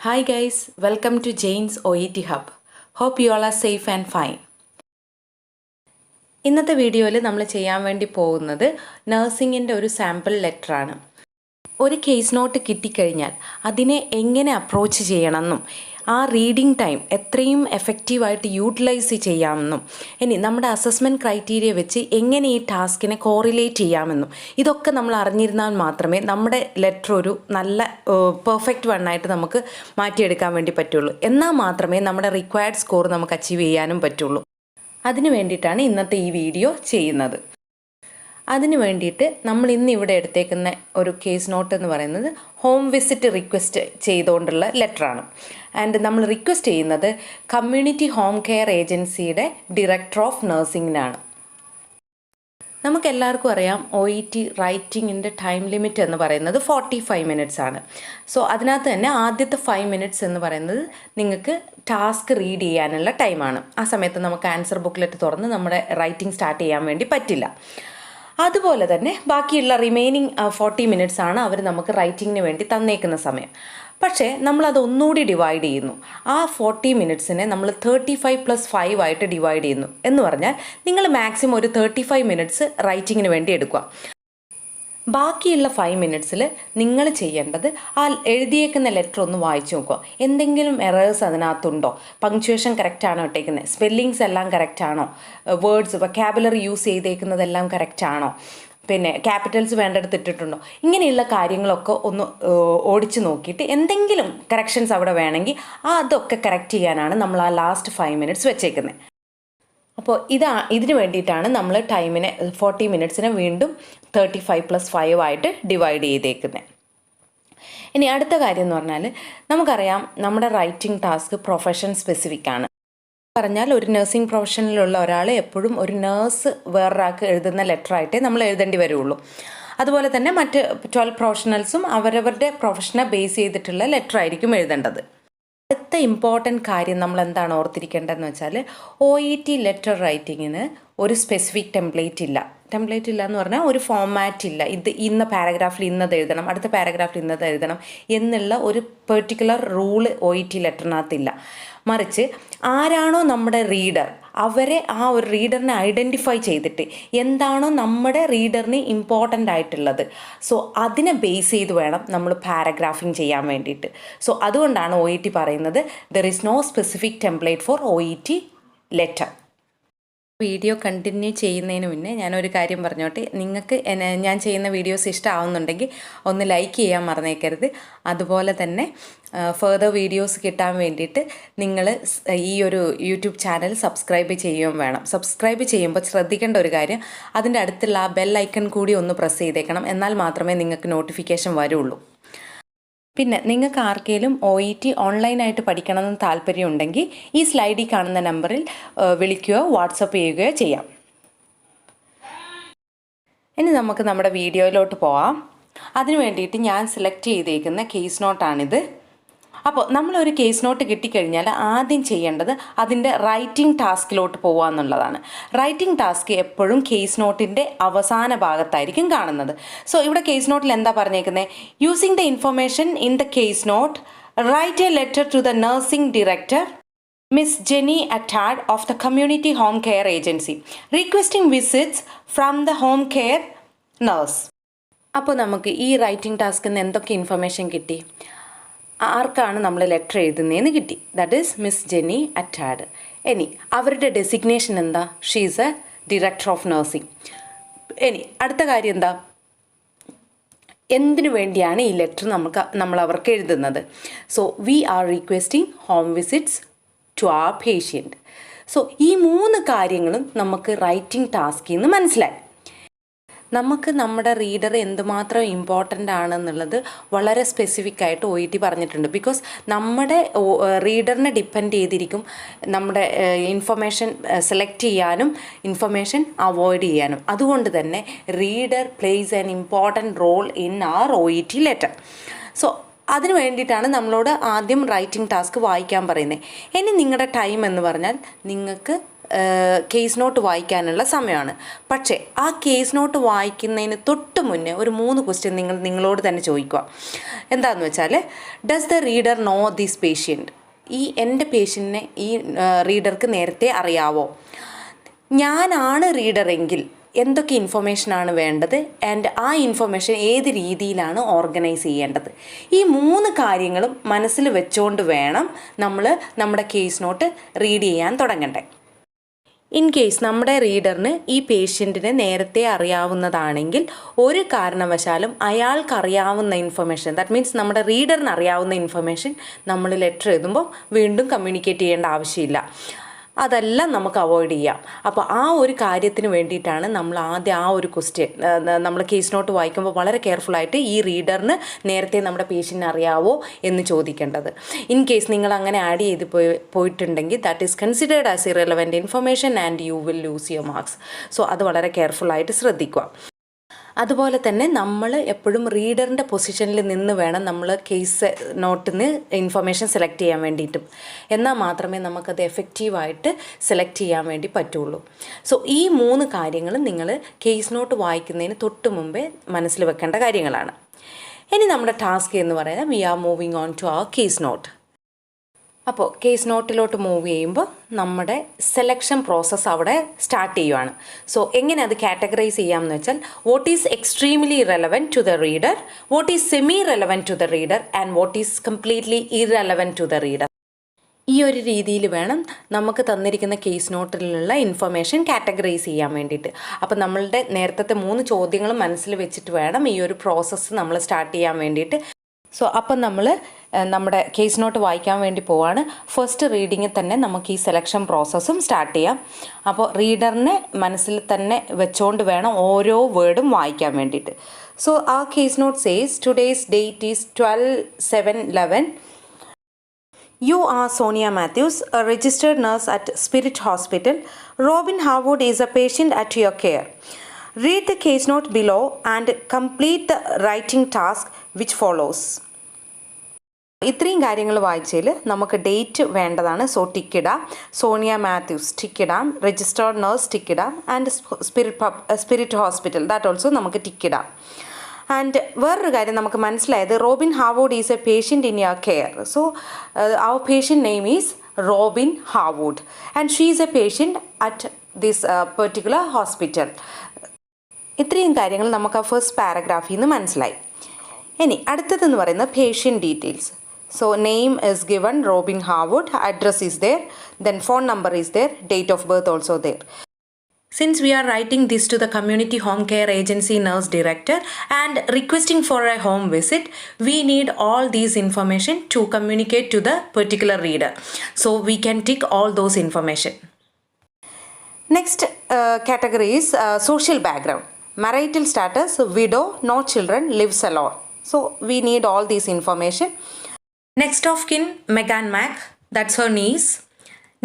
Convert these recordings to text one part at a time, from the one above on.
Hi guys, welcome to Jane's OET Hub. Hope you all are safe and fine. ഇന്നത്തെ വീഡിയോയിൽ നമ്മൾ ചെയ്യാൻ വേണ്ടി പോകുന്നത് നഴ്സിംഗിൻ്റെ ഒരു സാമ്പിൾ ലെറ്ററാണ്. ഒരു കേസ് നോട്ട് കിട്ടിക്കഴിഞ്ഞാൽ അതിനെ എങ്ങനെ അപ്രോച്ച് ചെയ്യണമെന്നും ആ റീഡിംഗ് ടൈം എത്രയും എഫക്റ്റീവായിട്ട് യൂട്ടിലൈസ് ചെയ്യാമെന്നും ഇനി നമ്മുടെ അസസ്മെൻറ്റ് ക്രൈറ്റീരിയ വെച്ച് എങ്ങനെ ഈ ടാസ്കിനെ കോറിലേറ്റ് ചെയ്യാമെന്നും ഇതൊക്കെ നമ്മൾ അറിഞ്ഞിരുന്നാൽ മാത്രമേ നമ്മുടെ ലെറ്റർ ഒരു നല്ല പെർഫെക്റ്റ് വണ്ണായിട്ട് നമുക്ക് മാറ്റിയെടുക്കാൻ വേണ്ടി പറ്റുള്ളൂ. എന്നാൽ മാത്രമേ നമ്മുടെ റിക്വയർഡ് സ്കോർ നമുക്ക് അച്ചീവ് ചെയ്യാനും പറ്റുള്ളൂ. അതിന് വേണ്ടിയിട്ടാണ് ഇന്നത്തെ ഈ വീഡിയോ ചെയ്യുന്നത്. അതിന് വേണ്ടിയിട്ട് നമ്മൾ ഇന്ന് ഇവിടെ എടുത്തേക്കുന്ന ഒരു കേസ് നോട്ട് എന്ന് പറയുന്നത് ഹോം വിസിറ്റ് റിക്വസ്റ്റ് ചെയ്തുകൊണ്ടുള്ള ലെറ്ററാണ്. ആൻഡ് നമ്മൾ റിക്വസ്റ്റ് ചെയ്യുന്നത് കമ്മ്യൂണിറ്റി ഹോം കെയർ ഏജൻസിയുടെ ഡയറക്ടർ ഓഫ് നഴ്സിംഗിനാണ്. നമുക്കെല്ലാവർക്കും അറിയാം OET റൈറ്റിങ്ങിൻ്റെ ടൈം ലിമിറ്റ് എന്ന് പറയുന്നത് 45 മിനിറ്റ്സ് ആണ്. സോ അതിനകത്ത് തന്നെ ആദ്യത്തെ 5 മിനിറ്റ്സ് എന്ന് പറയുന്നത് നിങ്ങൾക്ക് ടാസ്ക് റീഡ് ചെയ്യാനുള്ള ടൈമാണ്. ആ സമയത്ത് നമുക്ക് ആൻസർ ബുക്ക്ലെറ്റ് തുറന്ന് നമ്മുടെ റൈറ്റിംഗ് സ്റ്റാർട്ട് ചെയ്യാൻ വേണ്ടി പറ്റില്ല. അതുപോലെ തന്നെ ബാക്കിയുള്ള റിമൈനിങ് 40 മിനിറ്റ്സ് ആണ് അവർ നമുക്ക് റൈറ്റിങ്ങിന് വേണ്ടി തന്നേക്കുന്ന സമയം. പക്ഷേ നമ്മളത് ഒന്നുകൂടി ഡിവൈഡ് ചെയ്യുന്നു. ആ 40 മിനിറ്റ്സിനെ നമ്മൾ 35+5 ആയിട്ട് ഡിവൈഡ് ചെയ്യുന്നു. എന്ന് പറഞ്ഞാൽ നിങ്ങൾ മാക്സിമം ഒരു 35 മിനിറ്റ്സ് റൈറ്റിങ്ങിന് വേണ്ടി എടുക്കുക. ബാക്കിയുള്ള 5 മിനിറ്റ്സിൽ നിങ്ങൾ ചെയ്യേണ്ടത് ആ എഴുതിയേക്കുന്ന ലെറ്റർ ഒന്ന് വായിച്ചു നോക്കുക. എന്തെങ്കിലും എറേഴ്സ് അതിനകത്തുണ്ടോ? പങ്ക്ച്വേഷൻ കറക്റ്റാണോ ഇട്ടേക്കുന്നത്? സ്പെല്ലിങ്സ് എല്ലാം കറക്റ്റാണോ? വേർഡ്സ് വൊക്കാബുലറി യൂസ് ചെയ്തേക്കുന്നതെല്ലാം കറക്റ്റാണോ? പിന്നെ ക്യാപിറ്റൽസ് വേണ്ടടുത്ത് ഇട്ടിട്ടുണ്ടോ? ഇങ്ങനെയുള്ള കാര്യങ്ങളൊക്കെ ഒന്ന് ഓടിച്ച് നോക്കിയിട്ട് എന്തെങ്കിലും കറക്ഷൻസ് അവിടെ വേണമെങ്കിൽ അതൊക്കെ കറക്റ്റ് ചെയ്യാനാണ് നമ്മൾ ആ ലാസ്റ്റ് 5 മിനിറ്റ്സ് വെച്ചേക്കുന്നത്. അപ്പോൾ ഇതിന് വേണ്ടിയിട്ടാണ് നമ്മൾ ടൈമിനെ 40 മിനിറ്റ്സിനെ വീണ്ടും 35+5 ആയിട്ട് ഡിവൈഡ് ചെയ്തേക്കുന്നത്. ഇനി അടുത്ത കാര്യം എന്ന് പറഞ്ഞാൽ നമുക്കറിയാം നമ്മുടെ റൈറ്റിംഗ് ടാസ്ക് പ്രൊഫഷൻ സ്പെസിഫിക് ആണ്. പറഞ്ഞാൽ ഒരു നഴ്സിംഗ് പ്രൊഫഷനിലുള്ള ഒരാൾ എപ്പോഴും ഒരു നേഴ്സ് വേറൊരാൾക്ക് എഴുതുന്ന ലെറ്ററായിട്ടേ നമ്മൾ എഴുതേണ്ടി വരുള്ളൂ. അതുപോലെ തന്നെ മറ്റ് 12 പ്രൊഫഷണൽസും അവരവരുടെ പ്രൊഫഷനെ ബേസ് ചെയ്തിട്ടുള്ള ലെറ്റർ ആയിരിക്കും എഴുതേണ്ടത്. അടുത്ത ഇമ്പോർട്ടൻറ്റ് കാര്യം നമ്മൾ എന്താണ് ഓർത്തിരിക്കേണ്ടതെന്ന് വെച്ചാൽ OET ലെറ്റർ റൈറ്റിങ്ങിന് ഒരു സ്പെസിഫിക് ടെംപ്ലേറ്റ് ഇല്ല എന്ന് പറഞ്ഞാൽ ഒരു ഫോമാറ്റ് ഇല്ല. ഇന്ന പാരഗ്രാഫിൽ ഇന്നത് എഴുതണം, അടുത്ത പാരഗ്രാഫിൽ ഇന്നത് എഴുതണം എന്നുള്ള ഒരു പെർട്ടിക്കുലർ റൂള് OET ലെറ്ററിനകത്തില്ല. മറിച്ച് ആരാണോ നമ്മുടെ റീഡർ അവരെ ആ ഒരു റീഡറിനെ ഐഡൻറ്റിഫൈ ചെയ്തിട്ട് എന്താണോ നമ്മുടെ റീഡറിന് ഇമ്പോർട്ടൻ്റ് ആയിട്ടുള്ളത് സോ അതിനെ ബേസ് ചെയ്ത് വേണം നമ്മൾ പാരഗ്രാഫിങ് ചെയ്യാൻ വേണ്ടിയിട്ട്. സോ അതുകൊണ്ടാണ് OET പറയുന്നത് there is no specific template for OET letter. Video continue ചെയ്യുന്നതിന് മുന്നേ ഞാനൊരു കാര്യം പറഞ്ഞോട്ടെ. നിങ്ങൾക്ക് ഞാൻ ചെയ്യുന്ന വീഡിയോസ് ഇഷ്ടമാവുന്നുണ്ടെങ്കിൽ ഒന്ന് ലൈക്ക് ചെയ്യാൻ മറന്നേക്കരുത്. അതുപോലെ തന്നെ ഫർദർ വീഡിയോസ് കിട്ടാൻ വേണ്ടിയിട്ട് നിങ്ങൾ ഈ ഒരു യൂട്യൂബ് ചാനൽ സബ്സ്ക്രൈബ് ചെയ്യുകയും വേണം. സബ്സ്ക്രൈബ് ചെയ്യുമ്പോൾ ശ്രദ്ധിക്കേണ്ട ഒരു കാര്യം, അതിൻ്റെ അടുത്തുള്ള ആ ബെൽ ഐക്കൺ കൂടി ഒന്ന് പ്രസ് ചെയ്തേക്കണം. എന്നാൽ മാത്രമേ നിങ്ങൾക്ക് നോട്ടിഫിക്കേഷൻ വരുള്ളൂ. പിന്നെ നിങ്ങൾക്ക് ആർക്കെങ്കിലും OET ഓൺലൈനായിട്ട് പഠിക്കണമെന്ന് താല്പര്യമുണ്ടെങ്കിൽ ഈ സ്ലൈഡിൽ കാണുന്ന നമ്പറിൽ വിളിക്കുകയോ വാട്സപ്പ് ചെയ്യുകയോ ചെയ്യാം. ഇനി നമുക്ക് നമ്മുടെ വീഡിയോയിലോട്ട് പോവാം. അതിനു വേണ്ടിയിട്ട് ഞാൻ സെലക്ട് ചെയ്തേക്കുന്ന കേസ് നോട്ടാണിത്. അപ്പോൾ നമ്മളൊരു കേസ് നോട്ട് കിട്ടിക്കഴിഞ്ഞാൽ ആദ്യം ചെയ്യേണ്ടത് അതിൻ്റെ റൈറ്റിംഗ് ടാസ്കിലോട്ട് പോകുക എന്നുള്ളതാണ്. റൈറ്റിംഗ് ടാസ്ക് എപ്പോഴും കേസ് നോട്ടിൻ്റെ അവസാന ഭാഗത്തായിരിക്കും കാണുന്നത്. സോ ഇവിടെ കേസ് നോട്ടിൽ എന്താ പറഞ്ഞേക്കുന്നത്? Using the information in the case note write a letter to the nursing director Miss Jenny അറ്റാഡ് of the community home care agency requesting visits from the home care nurse. അപ്പോൾ നമുക്ക് ഈ writing ടാസ്കിൽ നിന്ന് എന്തൊക്കെ ഇൻഫർമേഷൻ കിട്ടി? ആർക്കാണ് നമ്മൾ ലെറ്റർ എഴുതുന്നതെന്ന് കിട്ടി. ദാറ്റ് ഈസ് മിസ് ജെനി അറ്റാഡ്. ഇനി അവരുടെ ഡെസിഗ്നേഷൻ എന്താ? She is a director of nursing. ഇനി അടുത്ത കാര്യം എന്താ? എന്തിനു വേണ്ടിയാണ് ഈ ലെറ്റർ നമ്മൾ അവർക്ക് എഴുതുന്നത്? So we are requesting home visits to our patient. So ഈ 3 കാര്യങ്ങളും നമുക്ക് റൈറ്റിംഗ് ടാസ്കിൽ നിന്ന് മനസ്സിലായി. നമുക്ക് നമ്മുടെ റീഡർ എന്തുമാത്രം ഇമ്പോർട്ടൻ്റ് ആണെന്നുള്ളത് വളരെ സ്പെസിഫിക് ആയിട്ട് OET പറഞ്ഞിട്ടുണ്ട്. ബിക്കോസ് നമ്മുടെ റീഡറിനെ ഡിപ്പെൻഡ് ചെയ്തിരിക്കും നമ്മുടെ ഇൻഫർമേഷൻ സെലക്ട് ചെയ്യാനും ഇൻഫർമേഷൻ അവോയ്ഡ് ചെയ്യാനും. അതുകൊണ്ട് തന്നെ reader plays an important role in our OET letter. So അതിന് വേണ്ടിയിട്ടാണ് നമ്മളോട് ആദ്യം റൈറ്റിംഗ് ടാസ്ക് വായിക്കാൻ പറയുന്നത്. ഇനി നിങ്ങളുടെ ടൈം എന്ന് പറഞ്ഞാൽ നിങ്ങൾക്ക് കേസ് നോട്ട് വായിക്കാനുള്ള സമയമാണ്. പക്ഷേ ആ കേസ് നോട്ട് വായിക്കുന്നതിന് തൊട്ട് മുന്നേ ഒരു 3 ക്വസ്റ്റ്യൻ നിങ്ങളോട് തന്നെ ചോദിക്കുക. എന്താണെന്ന് വെച്ചാൽ, does the reader know this patient? ഈ എൻ്റെ പേഷ്യൻറ്റിനെ ഈ റീഡർക്ക് നേരത്തെ അറിയാവോ? ഞാനാണ് റീഡറെങ്കിൽ എന്തൊക്കെ ഇൻഫർമേഷനാണ് വേണ്ടത്, ആൻഡ് ആ ഇൻഫർമേഷൻ ഏത് രീതിയിലാണ് ഓർഗനൈസ് ചെയ്യേണ്ടത്? ഈ 3 കാര്യങ്ങളും മനസ്സിൽ വെച്ചുകൊണ്ട് വേണം നമ്മൾ നമ്മുടെ കേസ് നോട്ട് റീഡ് ചെയ്യാൻ തുടങ്ങണ്ടേ. ഇൻ കേസ് നമ്മുടെ റീഡറിന് ഈ പേഷ്യൻറ്റിനെ നേരത്തെ അറിയാവുന്നതാണെങ്കിൽ ഒരു കാരണവശാലും അയാൾക്കറിയാവുന്ന ഇൻഫർമേഷൻ, ദാറ്റ് മീൻസ് നമ്മുടെ റീഡറിന് അറിയാവുന്ന ഇൻഫർമേഷൻ നമ്മൾ ലെറ്റർ എഴുതുമ്പോൾ വീണ്ടും കമ്മ്യൂണിക്കേറ്റ് ചെയ്യേണ്ട ആവശ്യമില്ല. അതെല്ലാം നമുക്ക് അവോയ്ഡ് ചെയ്യാം. അപ്പോൾ ആ ഒരു കാര്യത്തിന് വേണ്ടിയിട്ടാണ് നമ്മൾ ആദ്യം ആ ഒരു ക്വസ്റ്റ്യൻ നമ്മൾ കേസ് നോട്ട് വായിക്കുമ്പോൾ വളരെ കെയർഫുള്ളായിട്ട് ഈ റീഡറിന് നേരത്തെ നമ്മുടെ പേഷ്യൻറ്റിനെ അറിയാവോ എന്ന് ചോദിക്കേണ്ടത്. ഇൻ കേസ് നിങ്ങൾ അങ്ങനെ ആഡ് ചെയ്ത് പോയിട്ടുണ്ടെങ്കിൽ that is considered as irrelevant information and you will lose your marks. So അത് വളരെ കെയർഫുള്ളായിട്ട് ശ്രദ്ധിക്കുക. അതുപോലെ തന്നെ നമ്മൾ എപ്പോഴും റീഡറിൻ്റെ പൊസിഷനിൽ നിന്ന് വേണം നമ്മൾ കേസ് നോട്ടിൽ നിന്ന് ഇൻഫർമേഷൻ സെലക്ട് ചെയ്യാൻ വേണ്ടിയിട്ടും. എന്നാൽ മാത്രമേ നമുക്കത് എഫക്റ്റീവായിട്ട് സെലക്ട് ചെയ്യാൻ വേണ്ടി പറ്റുള്ളൂ. സോ ഈ 3 കാര്യങ്ങളും നിങ്ങൾ കേസ് നോട്ട് വായിക്കുന്നതിന് തൊട്ട് മുമ്പേ മനസ്സിൽ വെക്കേണ്ട കാര്യങ്ങളാണ്. ഇനി നമ്മുടെ ടാസ്ക് എന്ന് പറയുന്നത് we are moving on to our case note. അപ്പോൾ കേസ് നോട്ടിലോട്ട് മൂവ് ചെയ്യുമ്പോൾ നമ്മുടെ സെലക്ഷൻ പ്രോസസ്സ് അവിടെ സ്റ്റാർട്ട് ചെയ്യുവാണ്. സോ എങ്ങനെ അത് കാറ്റഗറൈസ് ചെയ്യാമെന്ന് വെച്ചാൽ, what is extremely relevant to the reader, what is semi relevant to the reader and what is completely irrelevant to the reader. ഈ ഒരു രീതിയിൽ വേണം നമുക്ക് തന്നിരിക്കുന്ന കേസ് നോട്ടിലുള്ള ഇൻഫർമേഷൻ കാറ്റഗറൈസ് ചെയ്യാൻ വേണ്ടിയിട്ട്. അപ്പോൾ നമ്മളുടെ നേരത്തെ 3 ചോദ്യങ്ങളും മനസ്സിൽ വെച്ചിട്ട് വേണം ഈ ഒരു പ്രോസസ്സ് നമ്മൾ സ്റ്റാർട്ട് ചെയ്യാൻ വേണ്ടിയിട്ട്. സോ അപ്പം നമ്മൾ നമ്മുടെ കേസ് നോട്ട് വായിക്കാൻ വേണ്ടി പോവാണ്. ഫസ്റ്റ് റീഡിങ്ങിൽ തന്നെ നമുക്ക് ഈ സെലക്ഷൻ പ്രോസസ്സും സ്റ്റാർട്ട് ചെയ്യാം. അപ്പോൾ റീഡറിനെ മനസ്സിൽ തന്നെ വെച്ചുകൊണ്ട് വേണം ഓരോ വേർഡും വായിക്കാൻ വേണ്ടിയിട്ട്. സോ ആ case note says today's date is 12/7/11. You are Sonia Matthews, a registered nurse at Spirit Hospital. Robin Harwood is a patient at your care. Read the case note below and complete the writing task which follows. ഇത്രയും കാര്യങ്ങൾ വായിച്ചതിൽ നമുക്ക് date വേണ്ടതാണ്. So ടിക്കിടാം, Sonia Mathews ടിക്കിടാം, registered nurse ടിക്കിടാം, and Spirit Hospital that also നമുക്ക് ടിക്കിടാം. And വേറൊരു കാര്യം നമുക്ക് മനസ്സിലായത്, Robin Harwood is a patient in your care. So our patient name is Robin Harwood and she is a patient at this particular hospital. ഇത്രയും കാര്യങ്ങൾ നമുക്ക് ആ ഫസ്റ്റ് പാരഗ്രാഫിൽ നിന്ന് മനസ്സിലായി. ഇനി അടുത്തതെന്ന് പറയുന്നത് patient details. So name is given Robin Harwood, address is there, then phone number is there, date of birth also there. Since we are writing this to the Community Home Care Agency Nurse Director and requesting for a home visit, we need all these information to communicate to the particular reader. So we can tick all those information. Next category is social background. Marital status, widow, no children, lives alone. So we need all these information. Next of kin, Megan Mac, that's her niece.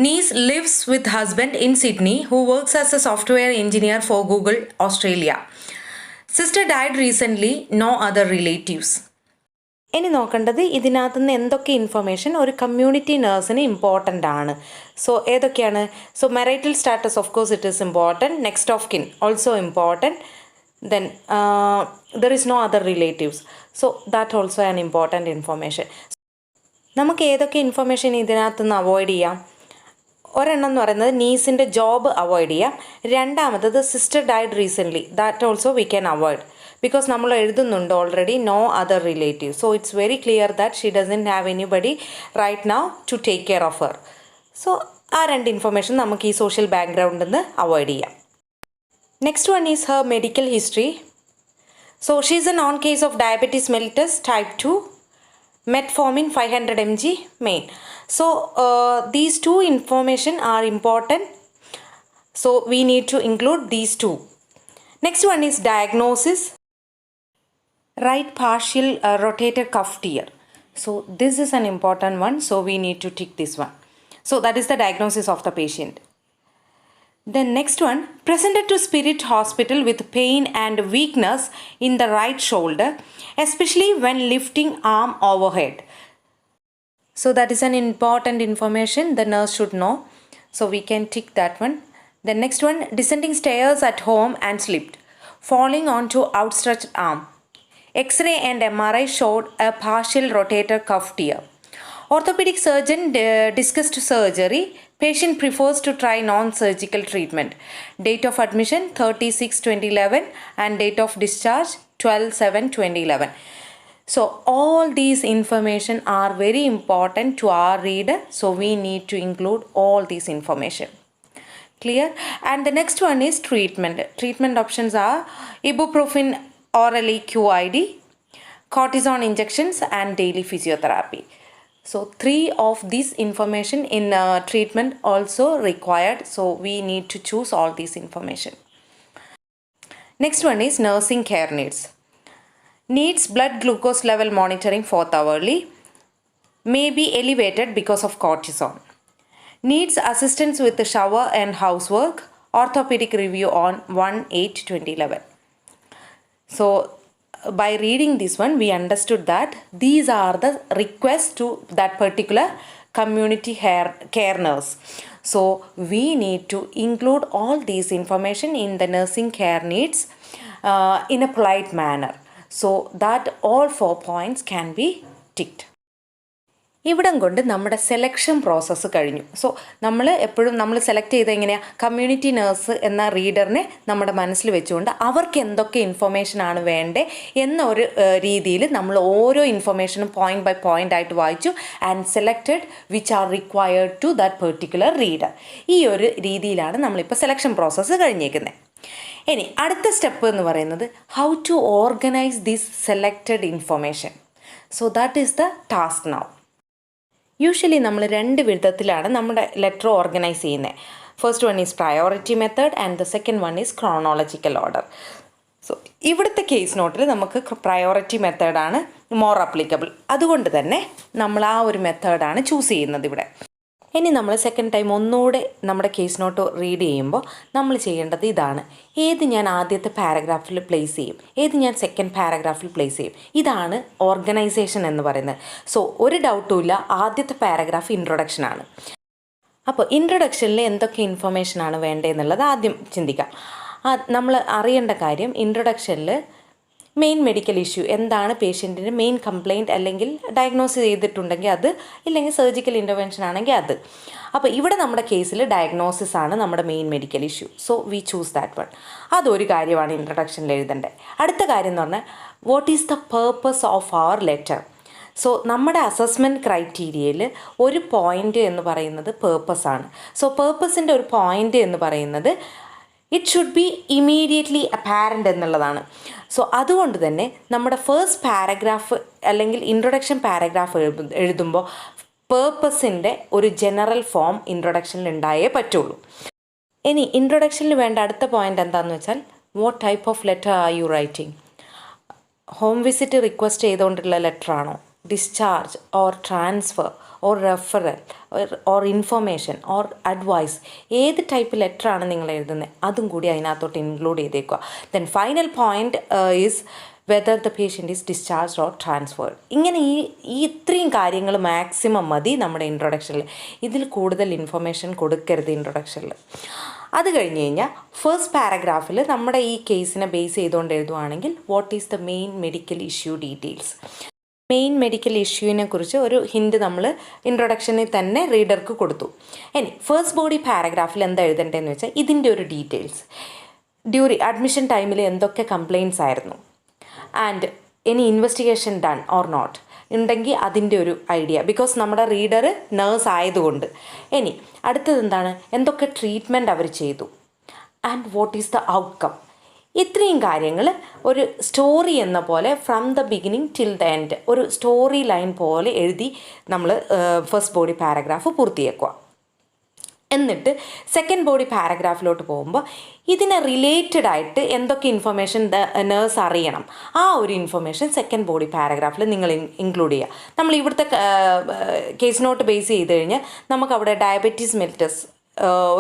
Niece lives with husband in Sydney who works as a software engineer for Google Australia. Sister died recently, no other relatives. ഇനി നോക്കേണ്ടത് ഇതിനകത്ത് നിന്ന് എന്തൊക്കെ information ഒരു community നേഴ്സിന് important ആണ്. So ഏതൊക്കെയാണ്? So marital status of course it is important. Next of kin also important. Then there is no other relatives. So that also an important information. നമുക്ക് ഏതൊക്കെ ഇൻഫർമേഷൻ ഇതിനകത്ത് നിന്ന് അവോയ്ഡ് ചെയ്യാം? ഒരെണ്ണം എന്ന് പറയുന്നത് നീസിൻ്റെ ജോബ് അവോയ്ഡ് ചെയ്യാം. രണ്ടാമത്തത് sister died recently, that also we can avoid because നമ്മൾ എഴുതുന്നുണ്ട് already no other relative. So it's very clear that she doesn't have anybody right now to take care of her. So ആ 2 information നമുക്ക് ഈ social ബാക്ക്ഗ്രൗണ്ടിൽ നിന്ന് avoid ചെയ്യാം. Next one is Har medical history. So she is A non case of diabetes mellitus type 2, metformin 500 mg main. So these 2 information are important, so we need to include these 2. Next one is diagnosis. Right partial rotator cuff tear. So this is an important one, so we need to tick this one. So that is the diagnosis of the patient. Then next one, presented to Spirit Hospital with pain and weakness in the right shoulder, especially when lifting arm overhead. So that is an important information the nurse should know. So we can tick that one. The next one, descending stairs at home and slipped, falling onto outstretched arm. X-ray and MRI showed a partial rotator cuff tear. Orthopedic surgeon discussed surgery. Patient prefers to try non-surgical treatment. Date of admission 30/6/2011 and date of discharge 12/7/2011. So all these information are very important to our reader. So we need to include all these information. Clear? And the next one is treatment. Treatment options are ibuprofen orally QID, cortisone injections, and daily physiotherapy. So 3 of these information in treatment also required. So we need to choose all these information. Next one is nursing care needs. Needs blood glucose level monitoring 4th hourly, may be elevated because of cortisone. Needs assistance with the shower and housework. Orthopedic review on 1/8/2011. So by reading this one, we understood that these are the requests to that particular community care nurse. So we need to include all these information in the nursing care needs in a polite manner, so that all 4 points can be ticked. ഇവിടം കൊണ്ട് നമ്മുടെ selection process കഴിഞ്ഞു. So നമ്മൾ select ചെയ്ത് എങ്ങനെയാണ്, community nurse എന്ന റീഡറിനെ നമ്മുടെ മനസ്സിൽ വെച്ചുകൊണ്ട് അവർക്ക് എന്തൊക്കെ ഇൻഫർമേഷനാണ് വേണ്ടത് എന്ന ഒരു രീതിയിൽ നമ്മൾ ഓരോ ഇൻഫർമേഷനും പോയിന്റ് ബൈ പോയിന്റ് ആയിട്ട് വായിച്ചു and selected which are required to that particular reader. ഈ ഒരു രീതിയിലാണ് നമ്മളിപ്പോൾ സെലക്ഷൻ പ്രോസസ്സ് കഴിഞ്ഞേക്കുന്നത്. ഇനി അടുത്ത സ്റ്റെപ്പ് എന്ന് പറയുന്നത് how to organise this selected information. So that is the task now. Usually നമ്മൾ 2 വിധത്തിലാണ് നമ്മുടെ ലെറ്റർ ഓർഗനൈസ് ചെയ്യുന്നത്. First one is priority method and the second one is chronological order. So ഇവിടുത്തെ case നോട്ടിൽ നമുക്ക് പ്രയോറിറ്റി മെത്തേഡാണ് മോർ അപ്ലിക്കബിൾ. അതുകൊണ്ട് തന്നെ നമ്മൾ ആ ഒരു മെത്തേഡാണ് ചൂസ് ചെയ്യുന്നത് ഇവിടെ. ഇനി നമ്മൾ സെക്കൻഡ് ടൈം ഒന്നുകൂടെ നമ്മുടെ കേസ് നോട്ട് റീഡ് ചെയ്യുമ്പോൾ നമ്മൾ ചെയ്യേണ്ടത് ഇതാണ്. ഏത് ഞാൻ ആദ്യത്തെ പാരഗ്രാഫിൽ പ്ലേസ് ചെയ്യും, ഏത് ഞാൻ സെക്കൻഡ് പാരഗ്രാഫിൽ പ്ലേസ് ചെയ്യും. ഇതാണ് ഓർഗനൈസേഷൻ എന്ന് പറയുന്നത്. സോ ഒരു ഡൗട്ടും ഇല്ല, ആദ്യത്തെ പാരഗ്രാഫ് ഇൻട്രൊഡക്ഷനാണ്. അപ്പോൾ ഇൻട്രൊഡക്ഷനിൽ എന്തൊക്കെ ഇൻഫർമേഷനാണ് വേണ്ടതെന്നുള്ളത് ആദ്യം ചിന്തിക്കാം. നമ്മൾ അറിയേണ്ട കാര്യം, ഇൻട്രൊഡക്ഷനിൽ മെയിൻ മെഡിക്കൽ ഇഷ്യൂ എന്താണ്, പേഷ്യൻറ്റിൻ്റെ മെയിൻ കംപ്ലയിൻറ്റ് അല്ലെങ്കിൽ ഡയഗ്നോസ് ചെയ്തിട്ടുണ്ടെങ്കിൽ അത്, ഇല്ലെങ്കിൽ സർജിക്കൽ ഇൻ്റർവെൻഷൻ ആണെങ്കിൽ അത്. അപ്പോൾ ഇവിടെ നമ്മുടെ കേസിൽ ഡയഗ്നോസിസ് ആണ് നമ്മുടെ main medical issue. So we choose that one. അതൊരു കാര്യമാണ് ഇൻട്രൊഡക്ഷനിൽ എഴുതേണ്ടത്. അടുത്ത കാര്യം എന്ന് പറഞ്ഞാൽ what is the purpose of our letter. So നമ്മുടെ അസസ്മെൻറ്റ് ക്രൈറ്റീരിയയിൽ ഒരു പോയിൻ്റ് എന്ന് പറയുന്നത് പേർപ്പസാണ്. സോ പേർപ്പസിൻ്റെ ഒരു പോയിൻ്റ് എന്ന് പറയുന്നത് it should be immediately apparent എന്നുള്ളതാണ്. സോ അതുകൊണ്ട് തന്നെ നമ്മുടെ ഫസ്റ്റ് പാരഗ്രാഫ് അല്ലെങ്കിൽ ഇൻട്രൊഡക്ഷൻ പാരഗ്രാഫ് എഴുതുമ്പോൾ പേർപ്പസിൻ്റെ ഒരു ജനറൽ ഫോം ഇൻട്രൊഡക്ഷനിൽ ഉണ്ടായേ പറ്റുള്ളൂ. ഇനി ഇൻട്രൊഡക്ഷനിൽ വേണ്ട അടുത്ത പോയിൻ്റ് എന്താണെന്ന് വെച്ചാൽ what type of letter are you writing. Home visit request ചെയ്തുകൊണ്ടുള്ള ലെറ്ററാണോ, discharge or transfer or referral or information or advice, ഏത് ടൈപ്പ് ലെറ്ററാണ് നിങ്ങൾ എഴുതുന്നത് അതും കൂടി അതിനകത്തോട്ട് ഇൻക്ലൂഡ് ചെയ്തേക്കുക. Then final point is whether the patient is discharge or transferred. ഇങ്ങനെ ഈ ഇത്രയും കാര്യങ്ങൾ മാക്സിമം മതി നമ്മുടെ ഇൻട്രൊഡക്ഷനിൽ. ഇതിൽ കൂടുതൽ ഇൻഫർമേഷൻ കൊടുക്കരുത് ഇൻട്രൊഡക്ഷനിൽ. അത് കഴിഞ്ഞ് കഴിഞ്ഞാൽ ഫസ്റ്റ് പാരഗ്രാഫിൽ നമ്മുടെ ഈ കേസിനെ ബേസ് ചെയ്തുകൊണ്ട് എഴുതുവാണെങ്കിൽ what is the main medical issue details. Main medical ഇഷ്യൂവിനെ കുറിച്ച് ഒരു ഹിൻഡ് നമ്മൾ ഇൻട്രൊഡക്ഷനിൽ തന്നെ റീഡർക്ക് കൊടുത്തു. ഇനി ഫസ്റ്റ് ബോഡി പാരഗ്രാഫിൽ എന്താ എഴുതേണ്ടതെന്ന് വെച്ചാൽ ഇതിൻ്റെ ഒരു ഡീറ്റെയിൽസ്, അഡ്മിഷൻ ടൈമിൽ എന്തൊക്കെ കംപ്ലയിൻറ്റ്സ് ആയിരുന്നു, and any investigation done or not ഉണ്ടെങ്കിൽ അതിൻ്റെ ഒരു ഐഡിയ, ബിക്കോസ് നമ്മുടെ റീഡർ നേഴ്സ് ആയതുകൊണ്ട്. ഇനി അടുത്തത് എന്താണ്, എന്തൊക്കെ ട്രീറ്റ്മെൻറ്റ് അവർ ചെയ്തു, and what is the outcome. ഇത്രയും കാര്യങ്ങൾ ഒരു സ്റ്റോറി എന്ന പോലെ from the beginning till the end ഒരു സ്റ്റോറി ലൈൻ പോലെ എഴുതി നമ്മൾ ഫസ്റ്റ് ബോഡി പാരഗ്രാഫ് പൂർത്തിയാക്കുക. എന്നിട്ട് സെക്കൻഡ് ബോഡി പാരഗ്രാഫിലോട്ട് പോകുമ്പോൾ ഇതിനെ റിലേറ്റഡ് ആയിട്ട് എന്തൊക്കെ ഇൻഫർമേഷൻ നേഴ്സ് അറിയണം, ആ ഒരു ഇൻഫർമേഷൻ സെക്കൻഡ് ബോഡി പാരഗ്രാഫിൽ നിങ്ങൾ ഇൻക്ലൂഡ് ചെയ്യുക. നമ്മൾ ഇവിടുത്തെ കേസ് നോട്ട് ബേസ് ചെയ്ത് കഴിഞ്ഞാൽ നമുക്കവിടെ ഡയബറ്റീസ് മെലിറ്റസ്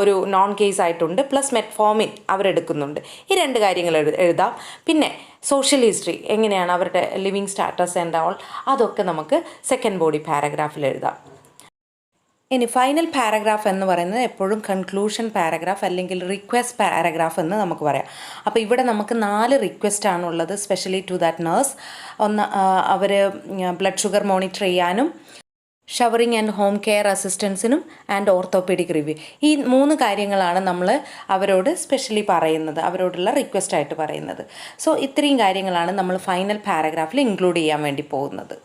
ഒരു നോൺ കേസ് ആയിട്ടുണ്ട്, പ്ലസ് മെറ്റ്ഫോമിൻ അവരെടുക്കുന്നുണ്ട്. ഈ 2 കാര്യങ്ങൾ എഴുതാം. പിന്നെ സോഷ്യൽ ഹിസ്റ്ററി എങ്ങനെയാണ്, അവരുടെ ലിവിങ് സ്റ്റാറ്റസ് ആൻഡ് ഓൾ, അതൊക്കെ നമുക്ക് സെക്കൻഡ് ബോഡി പാരഗ്രാഫിൽ എഴുതാം. ഇനി ഫൈനൽ പാരഗ്രാഫ് എന്ന് പറയുന്നത് എപ്പോഴും കൺക്ലൂഷൻ പാരഗ്രാഫ് അല്ലെങ്കിൽ റിക്വസ്റ്റ് പാരഗ്രാഫ് എന്ന് നമുക്ക് പറയാം. അപ്പോൾ ഇവിടെ നമുക്ക് 4 റിക്വസ്റ്റ് ആണുള്ളത്, സ്പെഷ്യലി ടു ദാറ്റ് നേഴ്സ്. ഒന്ന്, അവർ ബ്ലഡ് ഷുഗർ മോണിറ്റർ ചെയ്യാനും, ഷവറിങ് ആൻഡ് ഹോം കെയർ അസിസ്റ്റൻസിനും ആൻഡ് ഓർത്തോപീഡിക് റിവ്യൂ. ഈ 3 കാര്യങ്ങളാണ് നമ്മൾ അവരോട് സ്പെഷ്യലി പറയുന്നത്, അവരോടുള്ള റിക്വസ്റ്റ് ആയിട്ട് പറയുന്നത്. സോ ഇത്രയും കാര്യങ്ങളാണ് നമ്മൾ ഫൈനൽ പാരഗ്രാഫിൽ ഇൻക്ലൂഡ് ചെയ്യാൻ വേണ്ടി പോകുന്നത്.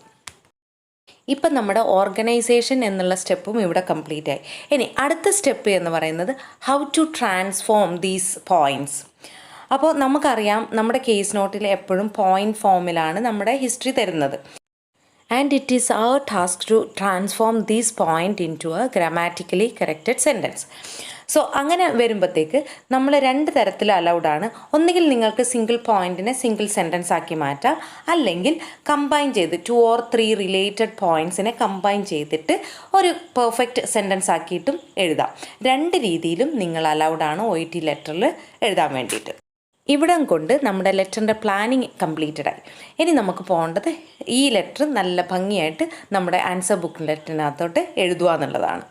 ഇപ്പം നമ്മുടെ ഓർഗനൈസേഷൻ എന്നുള്ള സ്റ്റെപ്പും ഇവിടെ കംപ്ലീറ്റ് ആയി. ഇനി അടുത്ത സ്റ്റെപ്പ് എന്ന് പറയുന്നത് how to transform these points. അപ്പോൾ നമുക്കറിയാം നമ്മുടെ കേസ് നോട്ടിൽ എപ്പോഴും പോയിൻറ്റ് ഫോമിലാണ് നമ്മുടെ ഹിസ്റ്ററി തരുന്നത്. And it is our task to transform this point into a grammatically corrected sentence. So അങ്ങനെ വരുമ്പോഴത്തേക്ക് നമ്മൾ 2 തരത്തിൽ അലൗഡാണ്. ഒന്നുകിൽ നിങ്ങൾക്ക് സിംഗിൾ പോയിൻറ്റിനെ സിംഗിൾ സെൻറ്റൻസ് ആക്കി മാറ്റാം, അല്ലെങ്കിൽ കമ്പൈൻ ചെയ്ത് 2 or 3 റിലേറ്റഡ് പോയിൻറ്റ്സിനെ കമ്പൈൻ ചെയ്തിട്ട് ഒരു പെർഫെക്റ്റ് സെൻറ്റൻസ് ആക്കിയിട്ടും എഴുതാം. 2 രീതിയിലും നിങ്ങൾ അലൗഡാണ് OET ലെറ്ററിൽ എഴുതാൻ വേണ്ടിയിട്ട്. ഇവിടം കൊണ്ട് നമ്മുടെ ലെറ്ററിൻ്റെ പ്ലാനിങ് കംപ്ലീറ്റഡ് ആയി. ഇനി നമുക്ക് പോകേണ്ടത് ഈ ലെറ്റർ നല്ല ഭംഗിയായിട്ട് നമ്മുടെ ആൻസർ ബുക്ക് ലെറ്ററിനകത്തോട്ട് എഴുതുക എന്നുള്ളതാണ്.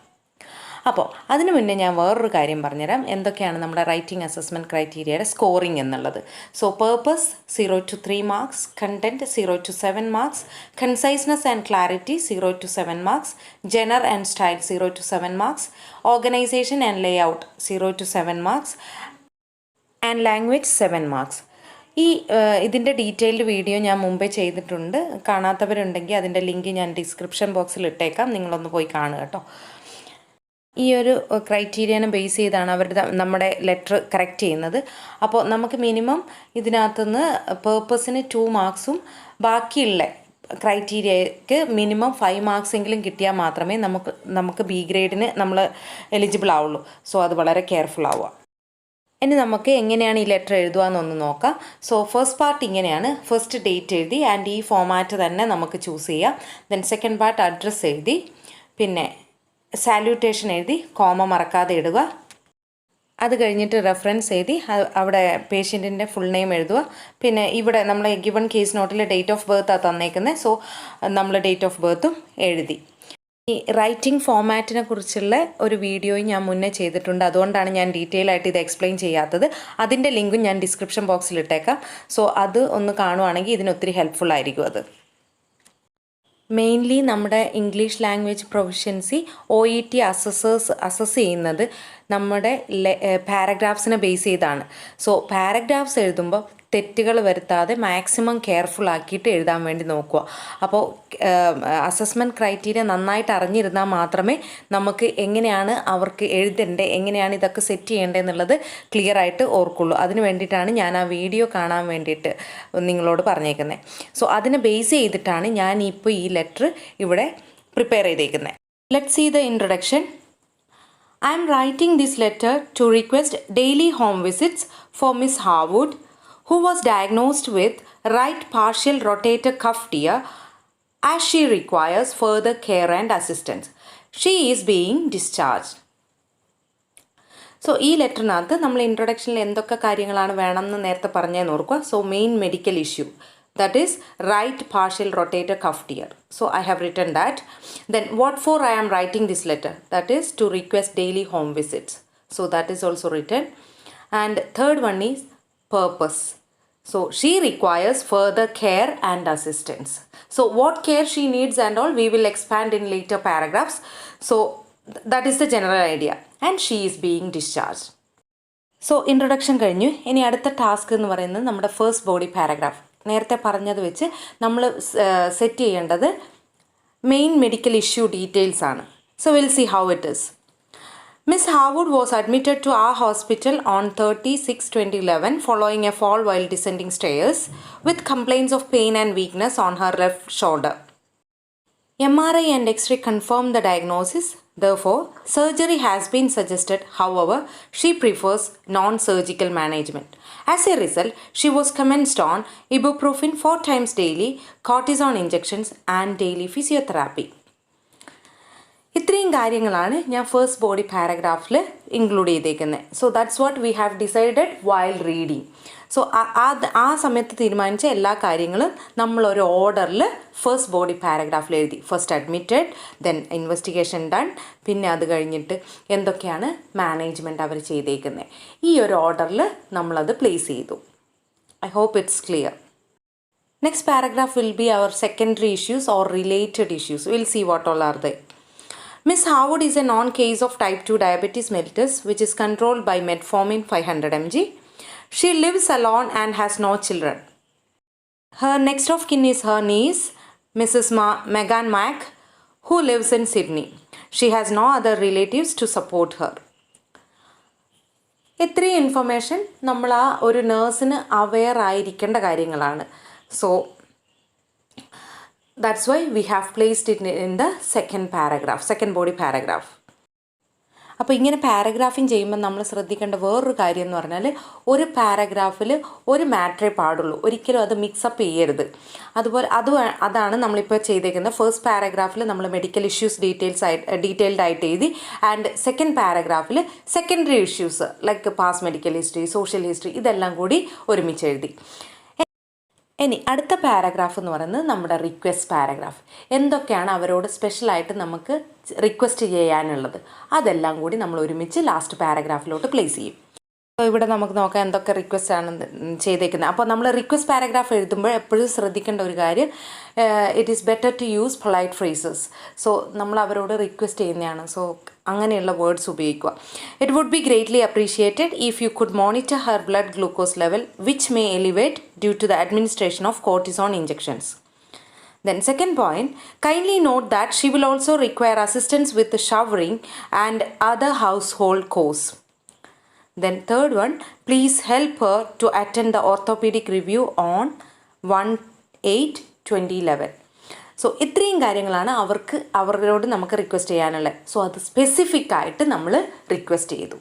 അപ്പോൾ അതിനു മുന്നേ ഞാൻ വേറൊരു കാര്യം പറഞ്ഞുതരാം, എന്തൊക്കെയാണ് നമ്മുടെ റൈറ്റിംഗ് അസസ്മെൻറ്റ് ക്രൈറ്റീരിയയുടെ സ്കോറിംഗ് എന്നുള്ളത്. So purpose 0 to 3 marks, content 0 to 7 marks, conciseness and clarity 0 to 7 marks, genre and style 0 to 7 marks, organisation and Leh out 0 to 7 marks, and language 7 marks. ഇതിൻ്റെ ഡീറ്റെയിൽഡ് വീഡിയോ ഞാൻ മുമ്പേ ചെയ്തിട്ടുണ്ട്. കാണാത്തവരുണ്ടെങ്കിൽ അതിൻ്റെ link ഞാൻ description ബോക്സിൽ ഇട്ടേക്കാം, നിങ്ങളൊന്ന് പോയി കാണുക കേട്ടോ. ഈ ഒരു ക്രൈറ്റീരിയനെ ബേസ് ചെയ്താണ് നമ്മുടെ ലെറ്റർ കറക്റ്റ് ചെയ്യുന്നത്. അപ്പോൾ നമുക്ക് മിനിമം ഇതിനകത്തുനിന്ന് പേർപ്പസിന് 2 മാർക്സും ബാക്കിയുള്ള ക്രൈറ്റീരിയക്ക് മിനിമം 5 മാർക്സെങ്കിലും കിട്ടിയാൽ മാത്രമേ നമുക്ക് ബി ഗ്രേഡിന് നമ്മൾ എലിജിബിൾ ആവുള്ളൂ. സോ അത് വളരെ കെയർഫുൾ ആവുക. ഇനി നമുക്ക് എങ്ങനെയാണ് ഈ ലെറ്റർ എഴുതുക എന്നൊന്ന് നോക്കാം. സോ ഫസ്റ്റ് പാർട്ട് ഇങ്ങനെയാണ്. ഫസ്റ്റ് ഡേറ്റ് എഴുതി ആൻഡ് ഈ ഫോമാറ്റ് തന്നെ നമുക്ക് ചൂസ് ചെയ്യാം. ദെൻ സെക്കൻഡ് പാർട്ട് അഡ്രസ്സ് എഴുതി, പിന്നെ സാല്യൂട്ടേഷൻ എഴുതി കോമ മറക്കാതെ ഇടുക. അത് കഴിഞ്ഞിട്ട് റെഫറൻസ് എഴുതി അവിടെ പേഷ്യൻറ്റിൻ്റെ ഫുൾ നെയിം എഴുതുക. പിന്നെ ഇവിടെ നമ്മൾ ഗിവൺ കേസ് നോട്ടിൽ ഡേറ്റ് ഓഫ് ബർത്ത് തന്നേക്കുന്നത്. സോ നമ്മൾ ഡേറ്റ് ഓഫ് ബർത്തും എഴുതി. ഈ റൈറ്റിംഗ് ഫോമാറ്റിനെ കുറിച്ചുള്ള ഒരു വീഡിയോയും ഞാൻ മുന്നേ ചെയ്തിട്ടുണ്ട്, അതുകൊണ്ടാണ് ഞാൻ ഡീറ്റെയിൽ ആയിട്ട് ഇത് എക്സ്പ്ലെയിൻ ചെയ്യാത്തത്. അതിൻ്റെ ലിങ്കും ഞാൻ ഡിസ്ക്രിപ്ഷൻ ബോക്സിൽ ഇട്ടേക്കാം. സോ അത് ഒന്ന് കാണുവാണെങ്കിൽ ഇതിനൊത്തിരി ഹെൽപ്ഫുൾ ആയിരിക്കും. അത് മെയിൻലി നമ്മുടെ English language proficiency OET assess ചെയ്യുന്നത് നമ്മുടെ പാരഗ്രാഫ്സിനെ ബേസ് ചെയ്താണ്. സോ പാരഗ്രാഫ്സ് എഴുതുമ്പോൾ തെറ്റുകൾ വരുത്താതെ മാക്സിമം കെയർഫുൾ ആക്കിയിട്ട് എഴുതാൻ വേണ്ടി നോക്കുക. അപ്പോൾ അസസ്മെൻറ്റ് ക്രൈറ്റീരിയ നന്നായിട്ട് അറിഞ്ഞിരുന്നാൽ മാത്രമേ നമുക്ക് എങ്ങനെയാണ് അവർക്ക് എഴുതേണ്ടത്, എങ്ങനെയാണ് ഇതൊക്കെ സെറ്റ് ചെയ്യേണ്ടത് എന്നുള്ളത് ക്ലിയർ ആയിട്ട് ഓർക്കുള്ളൂ. അതിന് വേണ്ടിയിട്ടാണ് ഞാൻ ആ വീഡിയോ കാണാൻ വേണ്ടിയിട്ട് നിങ്ങളോട് പറഞ്ഞേക്കുന്നത്. സോ അതിനെ ബേസ് ചെയ്തിട്ടാണ് ഞാൻ ഇപ്പോൾ ഈ ലെറ്റർ ഇവിടെ പ്രിപ്പയർ ചെയ്തേക്കുന്നത്. Let's see the introduction. I am writing this letter to request daily home visits for Miss Harwood, who was diagnosed with right partial rotator cuff tear, as she requires further care and assistance. She is being discharged. So ഈ ലെറ്ററിനകത്ത് നമ്മൾ ഇൻട്രൊഡക്ഷനിൽ എന്തൊക്കെ കാര്യങ്ങളാണ് വേണമെന്ന് നേരത്തെ പറഞ്ഞതെന്ന് ഓർക്കുക. So main medical issue, that is right partial rotator cuff tear. So I have written that. Then what for I am writing this letter, that is to request daily home visits. So that is also written. And third one is purpose. So she requires further care and assistance. So what care she needs and all we will expand in later paragraphs. So that is the general idea. And she is being discharged. So introduction കഴിഞ്ഞു. ഇനി അടുത്ത task എന്ന് പറയുന്നത് നമ്മുടെ first body paragraph. നേരത്തെ പറഞ്ഞത് വെച്ച് നമ്മൾ സെറ്റ് ചെയ്യേണ്ടത് മെയിൻ മെഡിക്കൽ ഇഷ്യൂ ഡീറ്റെയിൽസ് ആണ്. So we'll see how it is. Miss Harwood was admitted to our hospital on 30/6/2011 following a fall while descending stairs with complaints of pain and weakness on her left shoulder. MRI and X-ray confirmed the diagnosis. Therefore, surgery has been suggested. However, she prefers non-surgical management. As a result, she was commenced on ibuprofen 4 times daily, cortisone injections, and daily physiotherapy. ഇത്രയും കാര്യങ്ങളാണ് ഞാൻ first body പാരഗ്രാഫിൽ include ചെയ്തേക്കുന്നത്. So that's what we have decided while reading. So ആ സമയത്ത് തീരുമാനിച്ച എല്ലാ കാര്യങ്ങളും നമ്മളൊരു ഓർഡറിൽ ഫസ്റ്റ് ബോഡി പാരഗ്രാഫിൽ എഴുതി. First admitted, then investigation done, പിന്നെ അത് കഴിഞ്ഞിട്ട് എന്തൊക്കെയാണ് മാനേജ്മെൻറ്റ് അവർ ചെയ്തേക്കുന്നത്, ഈ ഒരു ഓർഡറിൽ നമ്മളത് പ്ലേസ് ചെയ്തു. I hope it's clear. Next paragraph will be our secondary issues or related issues. We'll see what all are they. Miss Howard is a known case of type 2 diabetes mellitus which is controlled by metformin 500 mg. She lives alone and has no children. Her next of kin is her niece, Mrs. Megan Mack, who lives in Sydney. She has no other relatives to support her. ഇത്രയും information നമ്മൾ ആ ഒരു നേഴ്സിന് aware ആയിരിക്കേണ്ട കാര്യങ്ങളാണ്. So that's why we have placed it in the second body paragraph. അപ്പോൾ ഇങ്ങനെ പാരഗ്രാഫിങ് ചെയ്യുമ്പോൾ നമ്മൾ ശ്രദ്ധിക്കേണ്ട വേറൊരു കാര്യം എന്ന് പറഞ്ഞാൽ, ഒരു പാരഗ്രാഫിൽ ഒരു മാറ്ററേ പാടുള്ളൂ, ഒരിക്കലും അത് മിക്സപ്പ് ചെയ്യരുത്. അതുപോലെ അതാണ് നമ്മളിപ്പോൾ ചെയ്തേക്കുന്നത്. ഫസ്റ്റ് പാരഗ്രാഫിൽ നമ്മൾ മെഡിക്കൽ ഇഷ്യൂസ് ഡീറ്റെയിൽഡ് ആയിട്ട് എഴുതി. ആൻഡ് സെക്കൻഡ് പാരഗ്രാഫിൽ secondary issues like past medical history, social history, ഇതെല്ലാം കൂടി ഒരുമിച്ച് എഴുതി. ഇനി അടുത്ത പാരഗ്രാഫ് എന്ന് പറയുന്നത് നമ്മുടെ റിക്വസ്റ്റ് പാരഗ്രാഫ്. എന്തൊക്കെയാണ് അവരോട് സ്പെഷ്യലായിട്ട് നമുക്ക് റിക്വസ്റ്റ് ചെയ്യാനുള്ളത്, അതെല്ലാം കൂടി നമ്മൾ ഒരുമിച്ച് ലാസ്റ്റ് പാരഗ്രാഫിലോട്ട് പ്ലേസ് ചെയ്യും. അപ്പോൾ ഇവിടെ നമുക്ക് നോക്കാം എന്തൊക്കെ റിക്വസ്റ്റ് ആണ് ചെയ്തേക്കുന്നത്. അപ്പോൾ നമ്മൾ റിക്വസ്റ്റ് പാരഗ്രാഫ് എഴുതുമ്പോൾ എപ്പോഴും ശ്രദ്ധിക്കേണ്ട ഒരു കാര്യം, it is better to use polite phrases. So നമ്മൾ അവരോട് റിക്വസ്റ്റ് ചെയ്യുന്നതാണ്, സോ അങ്ങനെയുള്ള വേർഡ്സ് ഉപയോഗിക്കുക. It would be greatly appreciated if you could monitor her blood glucose level which may elevate due to the administration of cortisone injections. Then second point, kindly note that she will also require assistance with the showering and other household chores. Then third one, please help her to attend the orthopedic review on 1/8/2011. So ഇത്രയും കാര്യങ്ങളാണ് അവരോട് നമുക്ക് request ചെയ്യാനുള്ളത്. So അത് specific ആയിട്ട് നമ്മൾ request ചെയ്തു.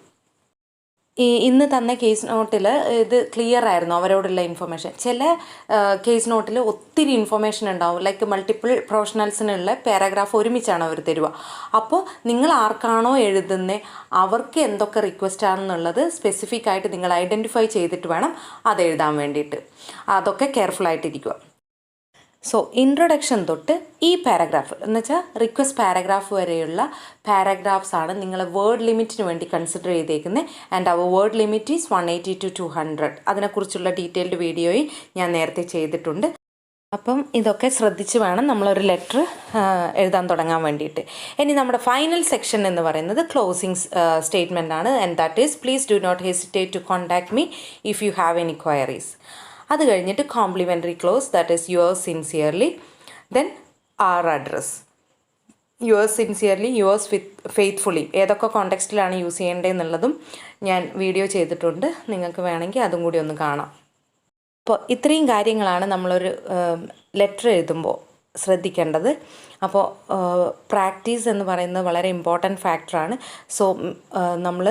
ഇന്ന് തന്ന കേസ് നോട്ടിൽ ഇത് ക്ലിയർ ആയിരുന്നു അവരോടുള്ള ഇൻഫർമേഷൻ. ചില കേസ് നോട്ടിൽ ഒത്തിരി ഇൻഫർമേഷൻ ഉണ്ടാവും, ലൈക്ക് മൾട്ടിപ്പിൾ പ്രൊഫഷണൽസിനുള്ള പാരഗ്രാഫ് ഒരുമിച്ചാണ് അവർ തരുക. അപ്പോൾ നിങ്ങൾ ആർക്കാണോ എഴുതുന്നത് അവർക്ക് എന്തൊക്കെ റിക്വസ്റ്റ് ആണെന്നുള്ളത് സ്പെസിഫിക് ആയിട്ട് നിങ്ങൾ ഐഡൻറ്റിഫൈ ചെയ്തിട്ട് വേണം അത് എഴുതാൻ വേണ്ടിയിട്ട്. അതൊക്കെ കെയർഫുൾ ആയിട്ടിരിക്കുക. സോ ഇൻട്രൊഡക്ഷൻ തൊട്ട് ഈ പാരഗ്രാഫ് എന്ന് വെച്ചാൽ റിക്വസ്റ്റ് പാരഗ്രാഫ് വരെയുള്ള പാരഗ്രാഫ്സ് ആണ് നിങ്ങൾ വേർഡ് ലിമിറ്റിന് വേണ്ടി കൺസിഡർ ചെയ്തേക്കുന്നത്. And our word limit is 180 to 200. അതിനെക്കുറിച്ചുള്ള ഡീറ്റെയിൽഡ് വീഡിയോയും ഞാൻ നേരത്തെ ചെയ്തിട്ടുണ്ട്. അപ്പം ഇതൊക്കെ ശ്രദ്ധിച്ച് വേണം നമ്മളൊരു ലെറ്റർ എഴുതാൻ തുടങ്ങാൻ വേണ്ടിയിട്ട്. ഇനി നമ്മുടെ ഫൈനൽ സെക്ഷൻ എന്ന് പറയുന്നത് ക്ലോസിങ് സ്റ്റേറ്റ്മെൻ്റ് ആണ്. And that is please do not hesitate to contact me if you have any queries. അത് കഴിഞ്ഞിട്ട് complimentary close, that is yours sincerely, then our address, yours sincerely, yours faithfully. ഏതൊക്കെ കോണ്ടെക്സ്റ്റിലാണ് use ചെയ്യേണ്ടതെന്നുള്ളതും ഞാൻ video ചെയ്തിട്ടുണ്ട്, നിങ്ങൾക്ക് വേണമെങ്കിൽ അതും കൂടി ഒന്ന് കാണാം. അപ്പോൾ ഇത്രയും കാര്യങ്ങളാണ് നമ്മളൊരു ലെറ്റർ എഴുതുമ്പോൾ ശ്രദ്ധിക്കേണ്ടത്. അപ്പോൾ പ്രാക്ടീസ് എന്ന് പറയുന്നത് വളരെ ഇമ്പോർട്ടൻറ്റ് ഫാക്ടറാണ്. സോ നമ്മൾ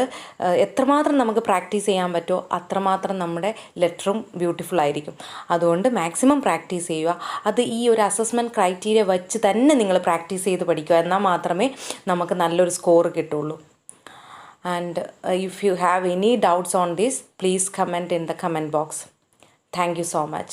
എത്രമാത്രം നമുക്ക് പ്രാക്ടീസ് ചെയ്യാൻ പറ്റുമോ അത്രമാത്രം നമ്മുടെ ലെറ്ററും ബ്യൂട്ടിഫുൾ ആയിരിക്കും. അതുകൊണ്ട് മാക്സിമം പ്രാക്ടീസ് ചെയ്യുക. അത് ഈ ഒരു അസസ്മെൻറ്റ് ക്രൈറ്റീരിയ വെച്ച് തന്നെ നിങ്ങൾ പ്രാക്ടീസ് ചെയ്ത് പഠിക്കുക, എന്നാൽ മാത്രമേ നമുക്ക് നല്ലൊരു സ്കോർ കിട്ടുള്ളൂ. And if you have any doubts on this, please comment in the comment box. Thank you so much.